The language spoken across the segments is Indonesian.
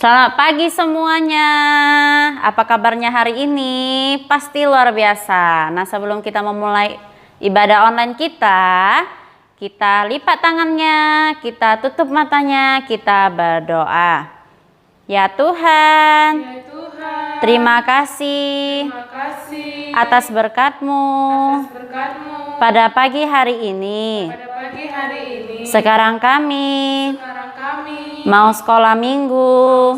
Selamat pagi semuanya. Apa kabarnya hari ini? Pasti luar biasa. Nah, sebelum kita memulai ibadah online kita lipat tangannya, kita tutup matanya, kita berdoa. Ya Tuhan, terima kasih atas berkat-Mu pada pagi hari ini. Sekarang kami mau sekolah minggu.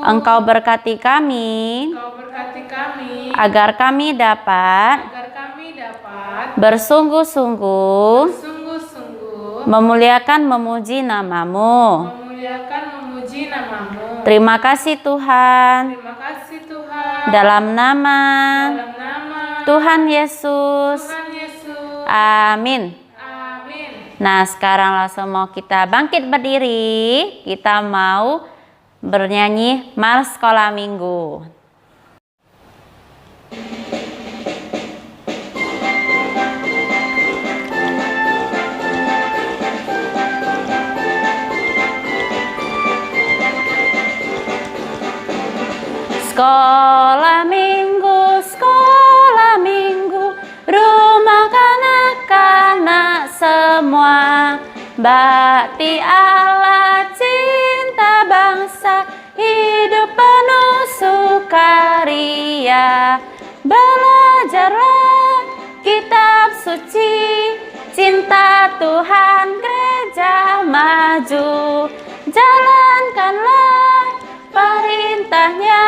Engkau berkati kami agar kami dapat bersungguh-sungguh memuliakan memuji nama-Mu. Terima kasih Tuhan. Dalam nama Tuhan Yesus. Amin. Nah, sekarang langsung mau kita bangkit berdiri. Kita mau bernyanyi Mars Sekolah Minggu. Sekolah minggu, rumah kanak-kanak semua, bakti Allah, cinta bangsa, hidup penuh sukaria. Belajarlah kitab suci, cinta Tuhan, gereja maju. Jalankanlah perintahnya,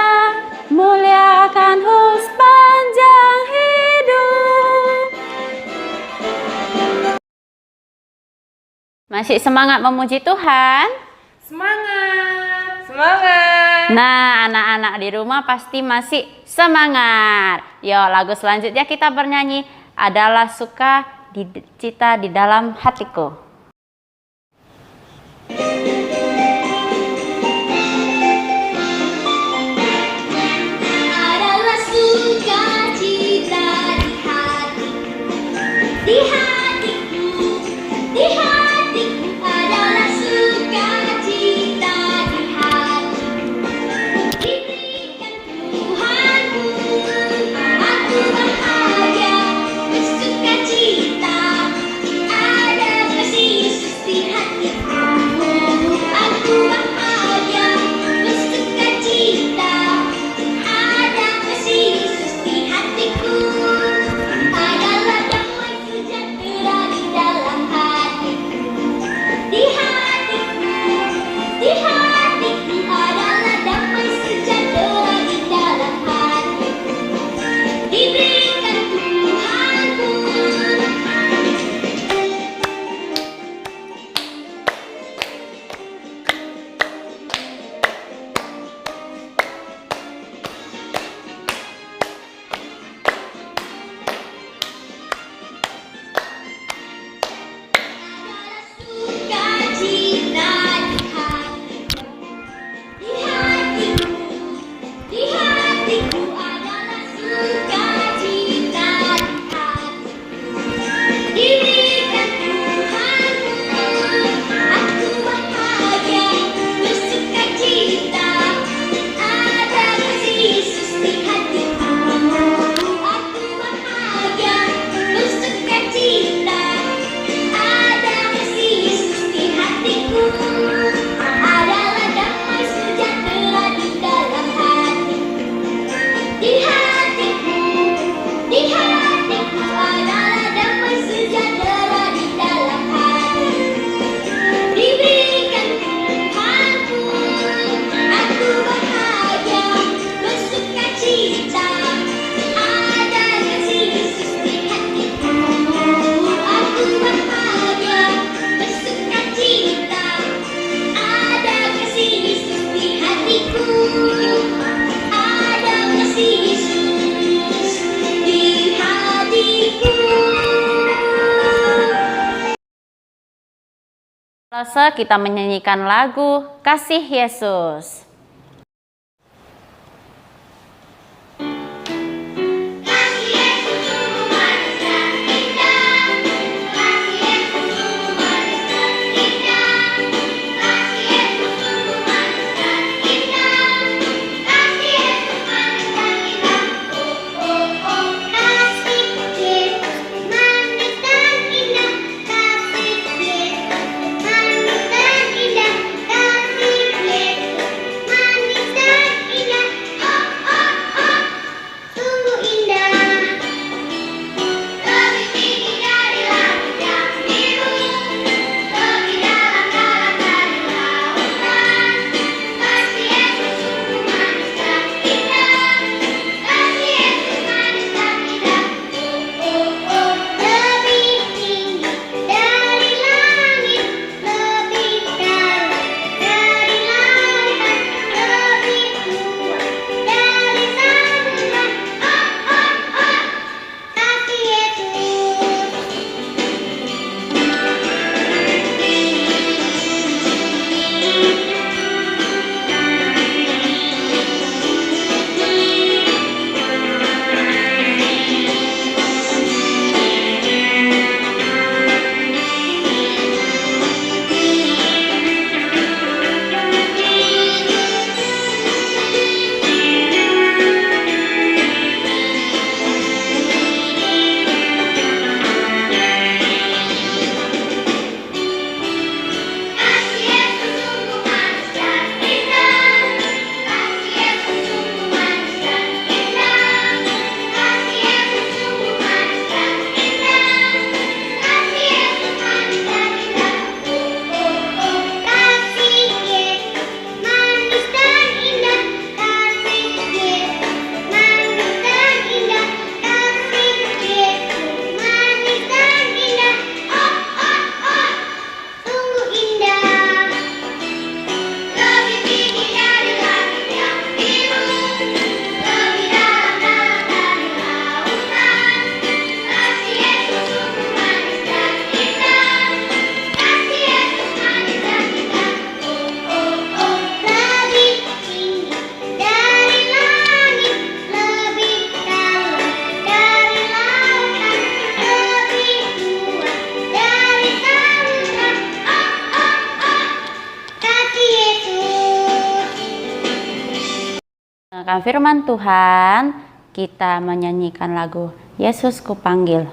muliakan sepanjang hidup. Masih semangat memuji Tuhan? Semangat, semangat. Nah, anak-anak di rumah pasti masih semangat. Yuk, lagu selanjutnya kita bernyanyi adalah Sukacita di dalam hatiku. Selesai kita menyanyikan lagu Kasih Yesus. mendengarkan firman Tuhan, kita menyanyikan lagu Yesus Kupanggil.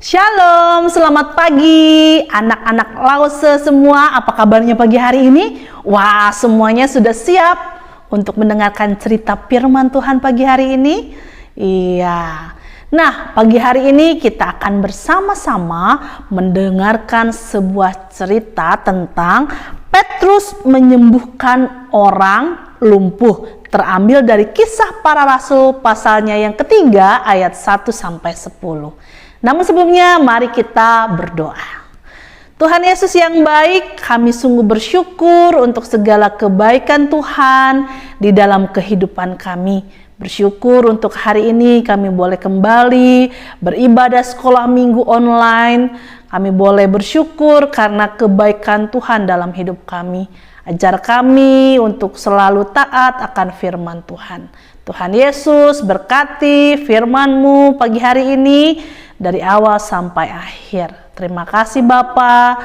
Shalom, selamat pagi anak-anak Lause semua. Apa kabarnya pagi hari ini? Wah, semuanya sudah siap untuk mendengarkan cerita firman Tuhan pagi hari ini? Iya. Nah, pagi hari ini kita akan bersama-sama mendengarkan sebuah cerita tentang Petrus menyembuhkan orang lumpuh. Terambil dari Kisah Para Rasul pasalnya yang ketiga ayat 1-10. Namun sebelumnya mari kita berdoa. Tuhan Yesus yang baik, kami sungguh bersyukur untuk segala kebaikan Tuhan di dalam kehidupan kami. Bersyukur untuk hari ini kami boleh kembali beribadah sekolah minggu online. Kami boleh bersyukur karena kebaikan Tuhan dalam hidup kami. Ajar kami untuk selalu taat akan firman Tuhan. Tuhan Yesus berkati firman-Mu pagi hari ini dari awal sampai akhir. Terima kasih Bapa.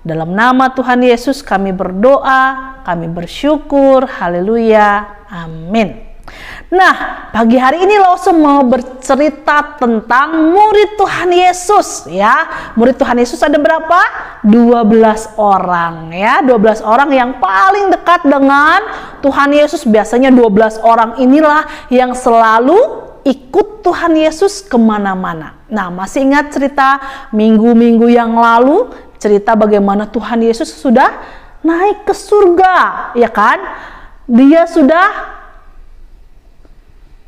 Dalam nama Tuhan Yesus kami berdoa, kami bersyukur. Haleluya. Amin. Nah, pagi hari ini Lause mau bercerita tentang murid Tuhan Yesus ya. Murid Tuhan Yesus ada berapa? 12 orang ya. 12 orang yang paling dekat dengan Tuhan Yesus. Biasanya 12 orang inilah yang selalu ikut Tuhan Yesus kemana-mana. Nah, masih ingat cerita minggu-minggu yang lalu? Cerita bagaimana Tuhan Yesus sudah naik ke surga, ya kan? Dia sudah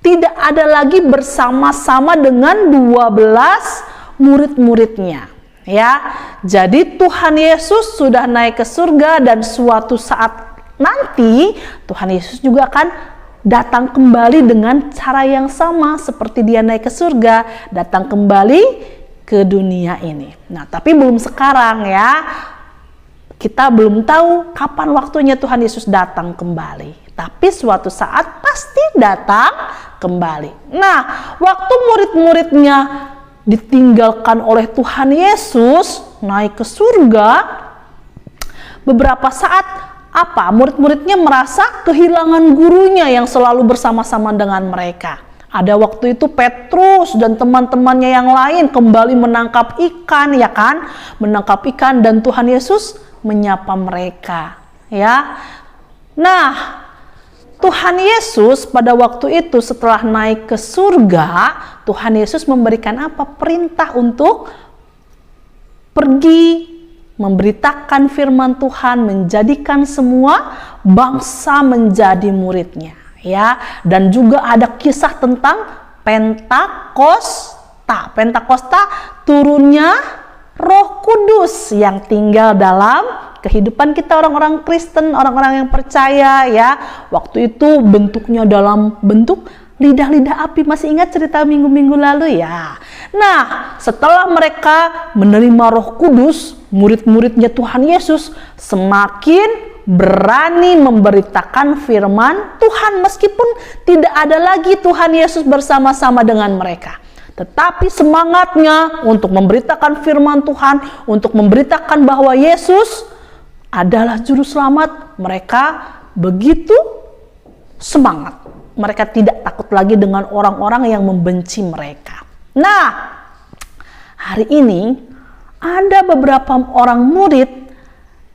tidak ada lagi bersama-sama dengan 12 murid-muridnya. Ya, jadi Tuhan Yesus sudah naik ke surga dan suatu saat nanti Tuhan Yesus juga akan datang kembali dengan cara yang sama seperti dia naik ke surga, datang kembali ke dunia ini. Nah, tapi belum sekarang ya. Kita belum tahu kapan waktunya Tuhan Yesus datang kembali. Tapi suatu saat pasti datang kembali. Nah, waktu murid-muridnya ditinggalkan oleh Tuhan Yesus naik ke surga, beberapa saat murid-muridnya merasa kehilangan gurunya yang selalu bersama-sama dengan mereka. Ada waktu itu Petrus dan teman-temannya yang lain kembali menangkap ikan, ya kan? Menangkap ikan dan Tuhan Yesus menyapa mereka, ya. Nah, Tuhan Yesus pada waktu itu setelah naik ke surga, Tuhan Yesus memberikan apa? Perintah untuk pergi memberitakan firman Tuhan, menjadikan semua bangsa menjadi muridnya, ya. Dan juga ada kisah tentang Pentakosta. Pentakosta turunnya Roh Kudus yang tinggal dalam kehidupan kita orang-orang Kristen, orang-orang yang percaya, ya. Waktu itu bentuknya dalam bentuk lidah-lidah api. Masih ingat cerita minggu-minggu lalu ya? Nah, setelah mereka menerima Roh Kudus, murid-muridnya Tuhan Yesus semakin berani memberitakan firman Tuhan meskipun tidak ada lagi Tuhan Yesus bersama-sama dengan mereka. Tetapi semangatnya untuk memberitakan firman Tuhan, untuk memberitakan bahwa Yesus adalah juru selamat, mereka begitu semangat. Mereka tidak takut lagi dengan orang-orang yang membenci mereka. Nah, hari ini ada beberapa orang murid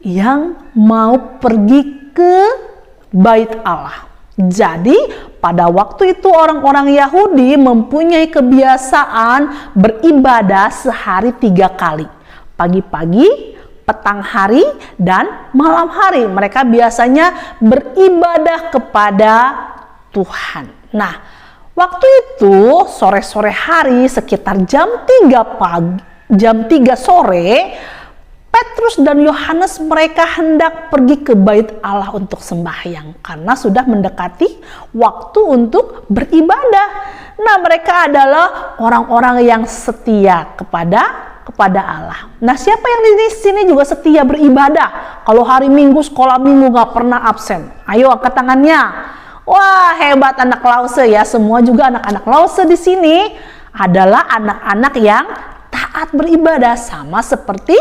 yang mau pergi ke Bait Allah. Jadi pada waktu itu orang-orang Yahudi mempunyai kebiasaan beribadah sehari 3 kali. Pagi-pagi, petang hari, dan malam hari. Mereka biasanya beribadah kepada Tuhan. Nah, waktu itu sore-sore hari sekitar jam 3 sore, Petrus dan Yohanes mereka hendak pergi ke Bait Allah untuk sembahyang karena sudah mendekati waktu untuk beribadah. Nah, mereka adalah orang-orang yang setia kepada Allah. Nah, siapa yang di sini juga setia beribadah? Kalau hari Minggu, sekolah Minggu nggak pernah absen. Ayo angkat tangannya. Wah, hebat anak Lause ya. Semua juga anak-anak Lause di sini adalah anak-anak yang taat beribadah sama seperti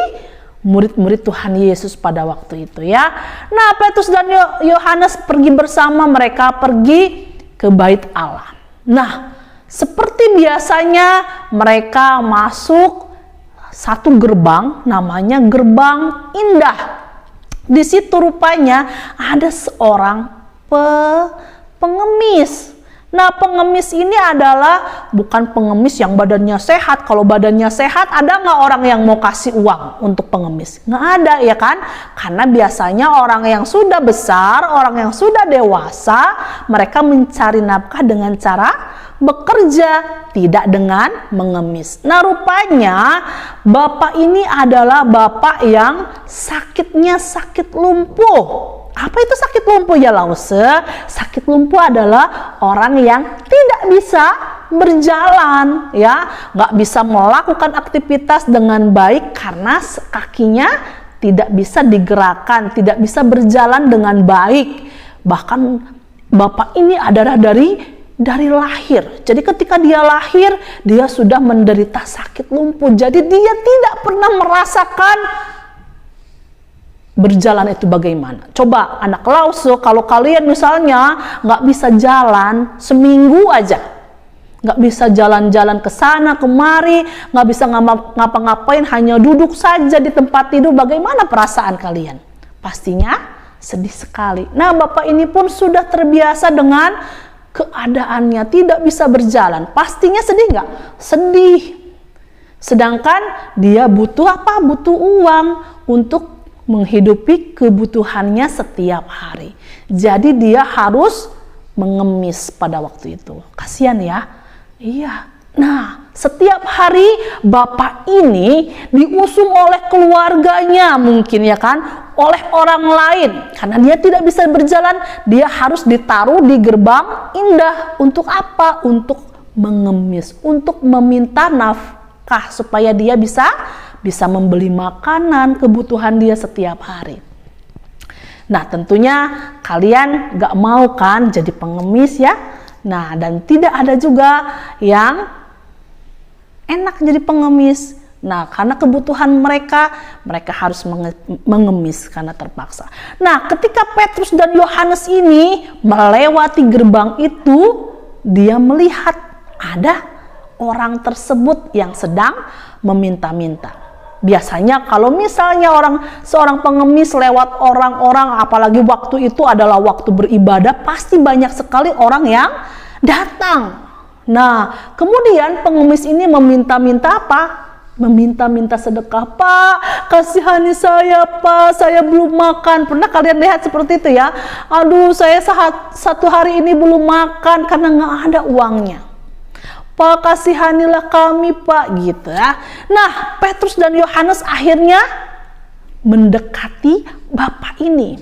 murid-murid Tuhan Yesus pada waktu itu ya. Nah, Petrus dan Yohanes pergi bersama, mereka pergi ke Bait Allah. Nah, seperti biasanya mereka masuk satu gerbang, namanya Gerbang Indah. Di situ rupanya ada seorang pengemis. Nah, pengemis ini adalah bukan pengemis yang badannya sehat. Kalau badannya sehat, ada nggak orang yang mau kasih uang untuk pengemis? Nggak ada ya kan? Karena biasanya orang yang sudah besar, orang yang sudah dewasa, mereka mencari nafkah dengan cara bekerja, tidak dengan mengemis. Nah, rupanya bapak ini adalah bapak yang sakitnya sakit lumpuh. Apa itu sakit lumpuh ya Lause? Sakit lumpuh adalah orang yang tidak bisa berjalan ya, nggak bisa melakukan aktivitas dengan baik karena kakinya tidak bisa digerakkan, tidak bisa berjalan dengan baik. Bahkan bapak ini adalah dari lahir. Jadi ketika dia lahir, dia sudah menderita sakit lumpuh. Jadi dia tidak pernah merasakan berjalan itu bagaimana. Coba anak Lause, kalau kalian misalnya nggak bisa jalan seminggu aja, nggak bisa jalan-jalan ke sana kemari, nggak bisa ngapa-ngapain, hanya duduk saja di tempat tidur, bagaimana perasaan kalian? Pastinya sedih sekali. Nah, bapak ini pun sudah terbiasa dengan keadaannya, tidak bisa berjalan. Pastinya sedih nggak? Sedih. Sedangkan dia butuh apa? Butuh uang untuk menghidupi kebutuhannya setiap hari. Jadi dia harus mengemis pada waktu itu. Kasihan ya. Iya. Nah, setiap hari bapak ini diusung oleh keluarganya mungkin ya kan, oleh orang lain. Karena dia tidak bisa berjalan, dia harus ditaruh di Gerbang Indah. Untuk apa? Untuk mengemis, untuk meminta nafkah supaya dia bisa membeli makanan, kebutuhan dia setiap hari. Nah, tentunya kalian gak mau kan jadi pengemis ya. Nah, dan tidak ada juga yang enak jadi pengemis. Nah, karena kebutuhan mereka harus mengemis karena terpaksa. Nah, ketika Petrus dan Yohanes ini melewati gerbang itu, dia melihat ada orang tersebut yang sedang meminta-minta. Biasanya kalau misalnya seorang pengemis lewat orang-orang, apalagi waktu itu adalah waktu beribadah, pasti banyak sekali orang yang datang. Nah, kemudian pengemis ini meminta-minta apa? Meminta-minta sedekah. Pak, kasihani saya Pak, saya belum makan. Pernah kalian lihat seperti itu ya? Aduh, saya satu hari ini belum makan karena nggak ada uangnya. Pak, kasihanilah kami Pak, gitu ya. Nah, Petrus dan Yohanes akhirnya mendekati bapak ini.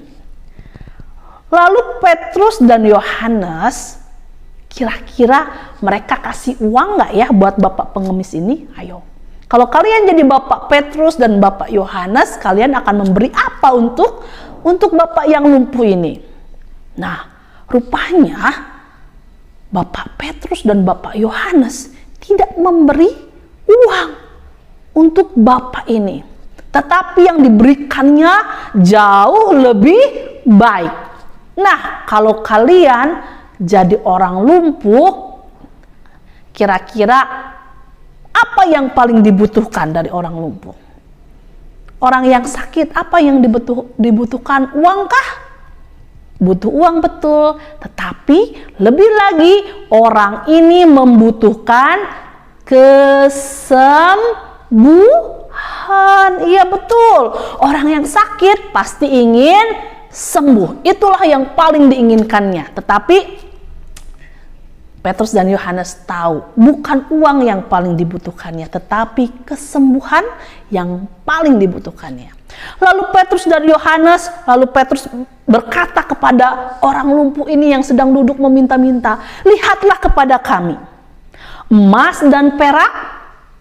Lalu Petrus dan Yohanes kira-kira mereka kasih uang nggak ya buat bapak pengemis ini? Ayo. Kalau kalian jadi bapak Petrus dan bapak Yohanes, kalian akan memberi apa untuk bapak yang lumpuh ini? Nah, rupanya bapak Petrus dan bapak Yohanes tidak memberi uang untuk bapak ini. Tetapi yang diberikannya jauh lebih baik. Nah, kalau kalian jadi orang lumpuh, kira-kira apa yang paling dibutuhkan dari orang lumpuh? Orang yang sakit, apa yang dibutuhkan? Uang kah? Butuh uang, betul. Tetapi lebih lagi orang ini membutuhkan kesembuhan. Iya, betul. Orang yang sakit pasti ingin sembuh. Itulah yang paling diinginkannya. Tetapi Petrus dan Yohanes tahu bukan uang yang paling dibutuhkannya, tetapi kesembuhan yang paling dibutuhkannya. Lalu Petrus berkata kepada orang lumpuh ini yang sedang duduk meminta-minta, "Lihatlah kepada kami. Emas dan perak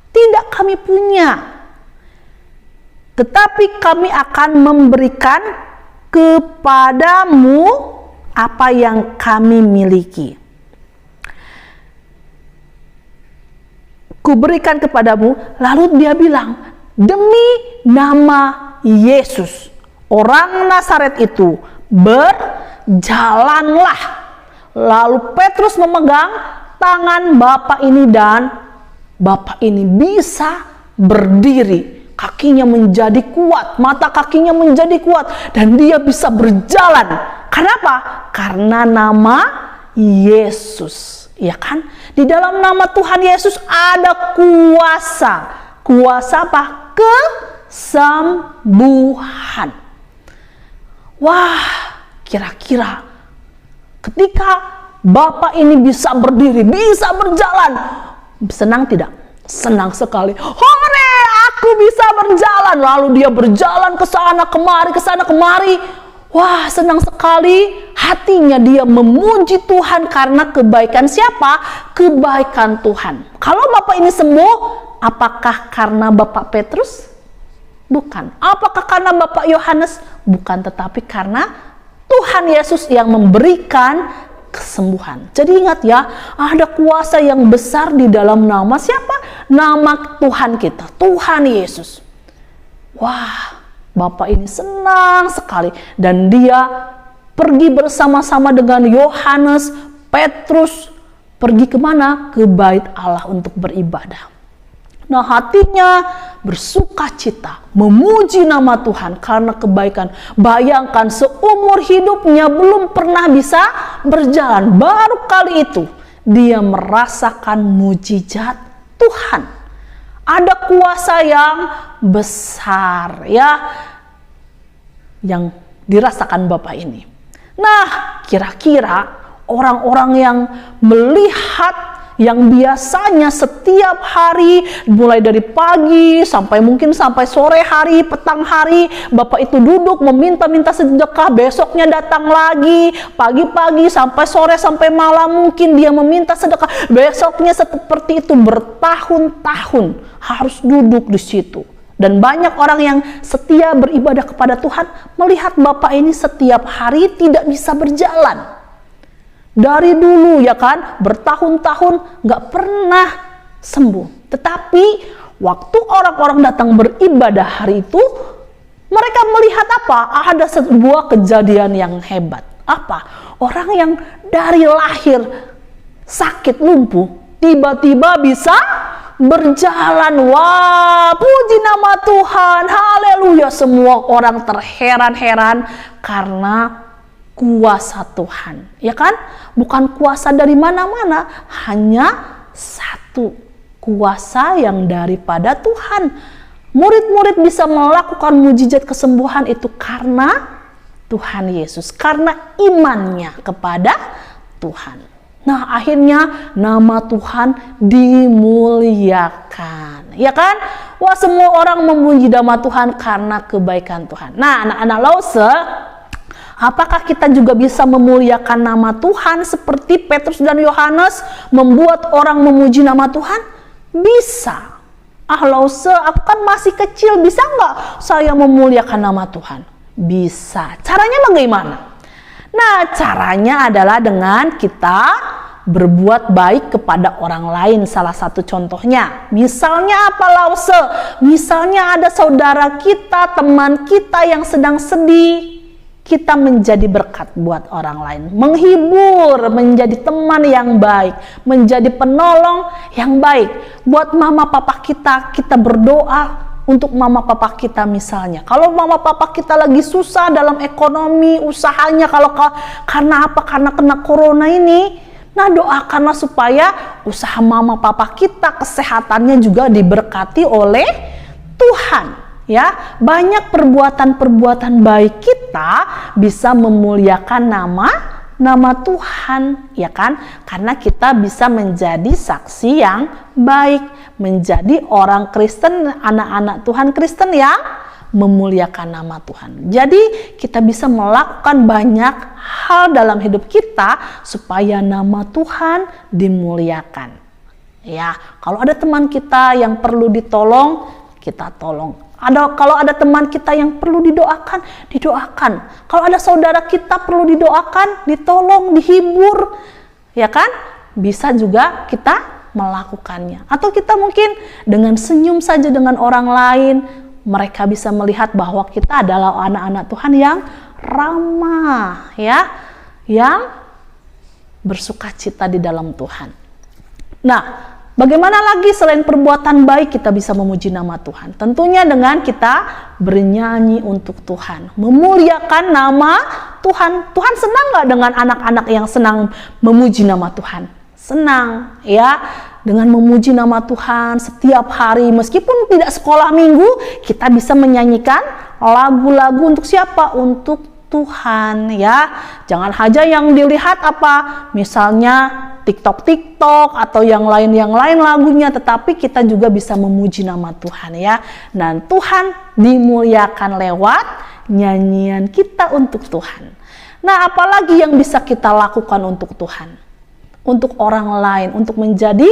tidak kami punya, tetapi kami akan memberikan kepadamu apa yang kami miliki. Kuberikan kepadamu." Lalu dia bilang, "Demi nama Yesus, orang Nazaret itu, berjalanlah." Lalu Petrus memegang tangan bapak ini dan bapak ini bisa berdiri. Kakinya menjadi kuat, mata kakinya menjadi kuat, dan dia bisa berjalan. Kenapa? Karena nama Yesus. Ya kan? Di dalam nama Tuhan Yesus ada kuasa. Kuasa apa? Kesembuhan. Wah, kira-kira ketika bapak ini bisa berdiri, bisa berjalan, senang tidak? Senang sekali. Hore, aku bisa berjalan. Lalu dia berjalan ke sana kemari, ke sana kemari. Wah, senang sekali. Hatinya dia memuji Tuhan karena kebaikan siapa? Kebaikan Tuhan. Kalau bapak ini sembuh, apakah karena bapak Petrus? Bukan. Apakah karena bapak Yohanes? Bukan, tetapi karena Tuhan Yesus yang memberikan kesembuhan. Jadi ingat ya, ada kuasa yang besar di dalam nama siapa? Nama Tuhan kita, Tuhan Yesus. Wah, bapak ini senang sekali, dan dia pergi bersama-sama dengan Yohanes, Petrus, pergi kemana? Ke bait Allah untuk beribadah. Nah, hatinya bersuka cita, memuji nama Tuhan karena kebaikan. Bayangkan, seumur hidupnya belum pernah bisa berjalan. Baru kali itu dia merasakan mujizat Tuhan. Ada kuasa yang besar ya yang dirasakan bapak ini. Nah, kira-kira orang-orang yang melihat, yang biasanya setiap hari mulai dari pagi sampai mungkin sampai sore hari, petang hari, bapak itu duduk meminta-minta sedekah, besoknya datang lagi, pagi-pagi sampai sore sampai malam mungkin dia meminta sedekah, besoknya seperti itu bertahun-tahun harus duduk di situ. Dan banyak orang yang setia beribadah kepada Tuhan melihat bapak ini setiap hari tidak bisa berjalan. Dari dulu ya kan, bertahun-tahun nggak pernah sembuh. Tetapi waktu orang-orang datang beribadah hari itu, mereka melihat apa? Ada sebuah kejadian yang hebat. Apa? Orang yang dari lahir sakit lumpuh, tiba-tiba bisa berjalan. Wah, puji nama Tuhan, haleluya. Semua orang terheran-heran karena kuasa Tuhan, ya kan? Bukan kuasa dari mana-mana, hanya satu kuasa yang daripada Tuhan. Murid-murid bisa melakukan mujizat kesembuhan itu karena Tuhan Yesus, karena imannya kepada Tuhan. Nah, akhirnya nama Tuhan dimuliakan, ya kan? Wah, semua orang memuji nama Tuhan karena kebaikan Tuhan. Nah, anak-anak Lause, Apakah kita juga bisa memuliakan nama Tuhan seperti Petrus dan Yohanes membuat orang memuji nama Tuhan? Bisa. Lause, aku kan masih kecil, bisa nggak saya memuliakan nama Tuhan? Bisa. Caranya bagaimana? Nah, caranya adalah dengan kita berbuat baik kepada orang lain. Salah satu contohnya, misalnya apa Lause? Misalnya ada saudara kita, teman kita yang sedang sedih, kita menjadi berkat buat orang lain, menghibur, menjadi teman yang baik, menjadi penolong yang baik. Buat mama papa kita, kita berdoa untuk mama papa kita misalnya. Kalau mama papa kita lagi susah dalam ekonomi, usahanya, karena apa? Karena kena corona ini, nah doakanlah supaya usaha mama papa kita, kesehatannya juga diberkati oleh Tuhan. Ya, banyak perbuatan-perbuatan baik kita bisa memuliakan nama Tuhan, ya kan? Karena kita bisa menjadi saksi yang baik, menjadi orang Kristen, anak-anak Tuhan Kristen yang memuliakan nama Tuhan. Jadi kita bisa melakukan banyak hal dalam hidup kita supaya nama Tuhan dimuliakan. Ya, kalau ada teman kita yang perlu ditolong, kita tolong. Kalau ada teman kita yang perlu didoakan, didoakan. Kalau ada saudara kita perlu didoakan, ditolong, dihibur, ya kan? Bisa juga kita melakukannya. Atau kita mungkin dengan senyum saja dengan orang lain, mereka bisa melihat bahwa kita adalah anak-anak Tuhan yang ramah, ya, yang bersukacita di dalam Tuhan. Nah, bagaimana lagi selain perbuatan baik kita bisa memuji nama Tuhan? Tentunya dengan kita bernyanyi untuk Tuhan, memuliakan nama Tuhan. Tuhan senang nggak dengan anak-anak yang senang memuji nama Tuhan? Senang, ya. Dengan memuji nama Tuhan setiap hari, meskipun tidak sekolah minggu, kita bisa menyanyikan lagu-lagu untuk siapa? Untuk Tuhan, ya. Jangan hanya yang dilihat apa, misalnya TikTok atau yang lain lagunya, tetapi kita juga bisa memuji nama Tuhan, ya. Dan Tuhan dimuliakan lewat nyanyian kita untuk Tuhan. Nah, apalagi yang bisa kita lakukan untuk Tuhan, untuk orang lain, untuk menjadi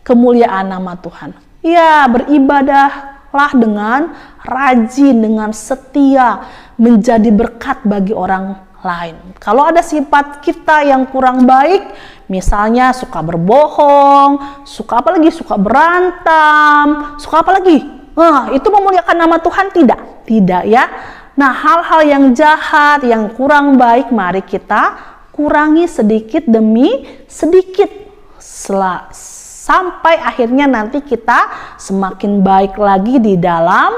kemuliaan nama Tuhan? Ya, beribadahlah dengan rajin, dengan setia, menjadi berkat bagi orang lain. Kalau ada sifat kita yang kurang baik, misalnya suka berbohong, suka berantem, suka apa lagi? Itu memuliakan nama Tuhan? Tidak, ya. Nah, hal-hal yang jahat, yang kurang baik, mari kita kurangi sedikit demi sedikit, sampai akhirnya nanti kita semakin baik lagi di dalam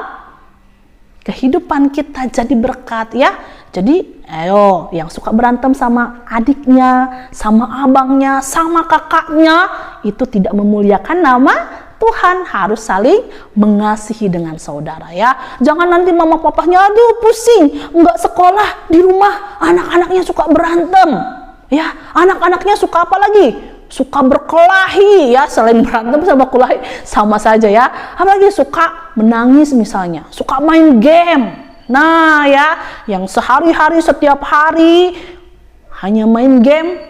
kehidupan kita, jadi berkat, ya. Jadi ayo, yang suka berantem sama adiknya, sama abangnya, sama kakaknya, itu tidak memuliakan nama Tuhan. Harus saling mengasihi dengan saudara, ya. Jangan nanti mama papanya, aduh pusing, nggak sekolah, di rumah anak-anaknya suka berantem, ya. Anak-anaknya suka apa lagi? Suka berkelahi, ya. Selain berantem sama kelahi sama saja, ya. Apalagi suka menangis misalnya, suka main game. Nah, ya, yang sehari-hari setiap hari hanya main game,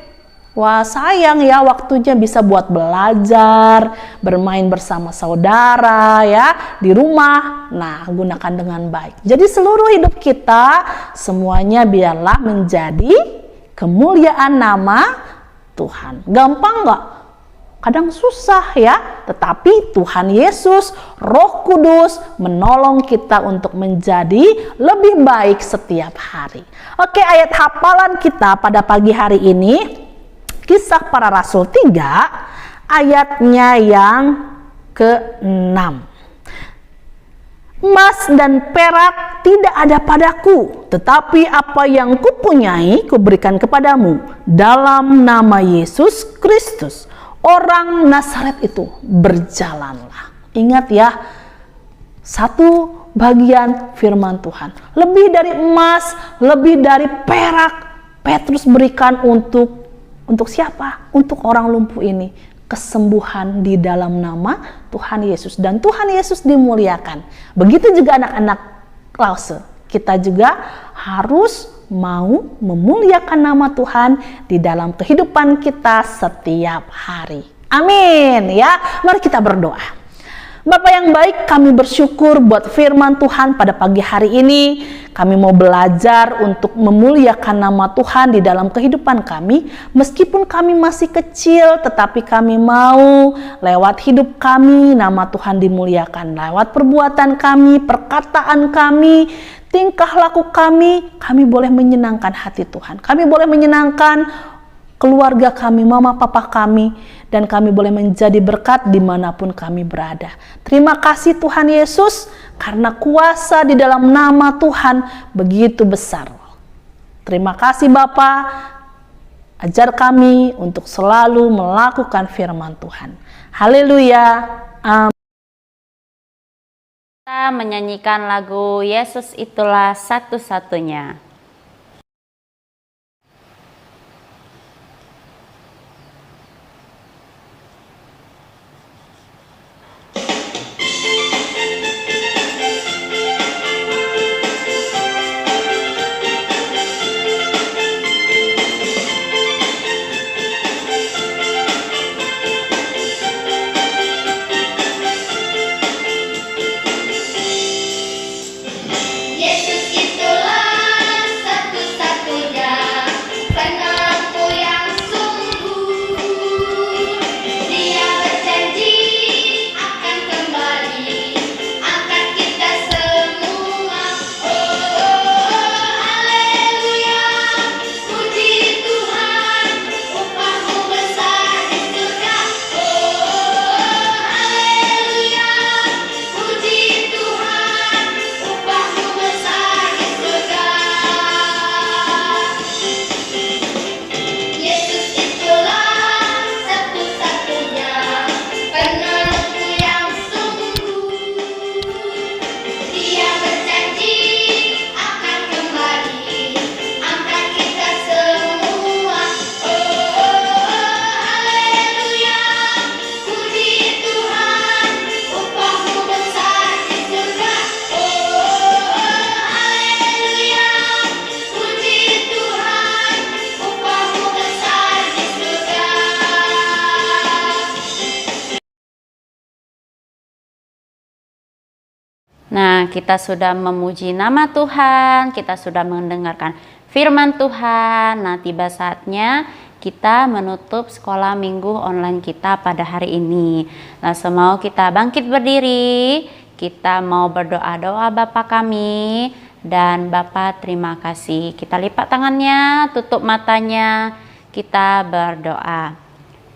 wah sayang, ya, waktunya bisa buat belajar, bermain bersama saudara, ya, di rumah. Nah, gunakan dengan baik. Jadi seluruh hidup kita semuanya biarlah menjadi kemuliaan nama Tuhan. Gampang nggak? Kadang susah, ya. Tetapi Tuhan Yesus, Roh Kudus menolong kita untuk menjadi lebih baik setiap hari. Oke, ayat hafalan kita pada pagi hari ini, Kisah Para Rasul 3, ayatnya yang ke-6. Emas dan perak tidak ada padaku, tetapi apa yang kupunyai kuberikan kepadamu. Dalam nama Yesus Kristus, orang Nazaret itu, berjalanlah. Ingat, ya, satu bagian firman Tuhan. Lebih dari emas, lebih dari perak, Petrus berikan untuk siapa? Untuk orang lumpuh ini. Kesembuhan di dalam nama Tuhan Yesus, dan Tuhan Yesus dimuliakan. Begitu juga anak-anak Lause, kita juga harus mau memuliakan nama Tuhan di dalam kehidupan kita setiap hari. Amin ya. Mari kita berdoa. Bapa yang baik, kami bersyukur buat firman Tuhan pada pagi hari ini. Kami mau belajar untuk memuliakan nama Tuhan di dalam kehidupan kami. Meskipun kami masih kecil, tetapi kami mau lewat hidup kami, nama Tuhan dimuliakan. Lewat perbuatan kami, perkataan kami, tingkah laku kami boleh menyenangkan hati Tuhan. Kami boleh menyenangkan keluarga kami, mama papa kami, dan kami boleh menjadi berkat dimanapun kami berada. Terima kasih Tuhan Yesus, karena kuasa di dalam nama Tuhan begitu besar. Terima kasih Bapa, ajar kami untuk selalu melakukan firman Tuhan. Haleluya. Amin. Kita menyanyikan lagu Yesus Itulah Satu-Satunya. Yesus itulah satu-satunya penolongku yang sungguh. Dia berjanji akan kembali angkat kita semua. Haleluya, puji Tuhan, upahmu besar di surga. Haleluya, puji Tuhan, upahmu besar di surga. Yesus itulah satu-satunya penolongku yang sungguh. Dia berjanji akan kembali angkat kita semua. Haleluya, puji Tuhan, upahmu besar di surga. Haleluya, puji Tuhan, upahmu besar di surga. Nah, kita sudah memuji nama Tuhan, kita sudah mendengarkan firman Tuhan. Nah, tiba saatnya kita menutup sekolah minggu online kita pada hari ini. Nah, semau kita bangkit berdiri, kita mau berdoa-doa Bapa kami. Dan Bapa, terima kasih. Kita lipat tangannya, tutup matanya, kita berdoa.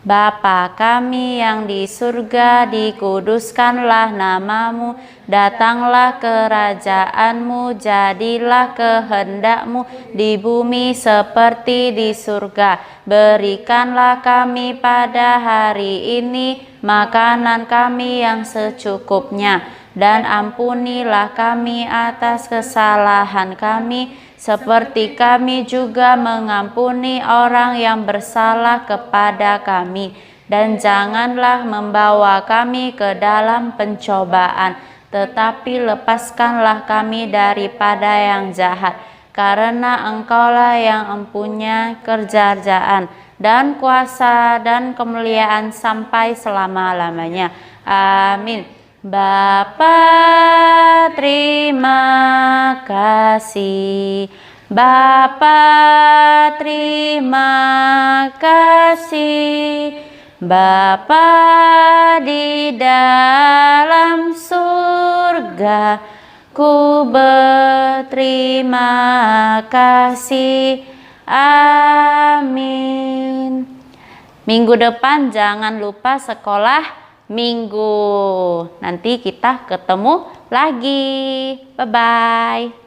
Bapa kami yang di surga, dikuduskanlah namamu, datanglah kerajaanmu, jadilah kehendakmu di bumi seperti di surga. Berikanlah kami pada hari ini makanan kami yang secukupnya, dan ampunilah kami atas kesalahan kami, seperti kami juga mengampuni orang yang bersalah kepada kami. Dan janganlah membawa kami ke dalam pencobaan, tetapi lepaskanlah kami daripada yang jahat. Karena Engkaulah yang mempunyai kerajaan dan kuasa dan kemuliaan sampai selama-lamanya. Amin. Bapa, terima kasih. Bapa, terima kasih. Bapa di dalam surga, ku berterima kasih. Amin. Minggu depan jangan lupa sekolah minggu. Nanti kita ketemu lagi. Bye-bye.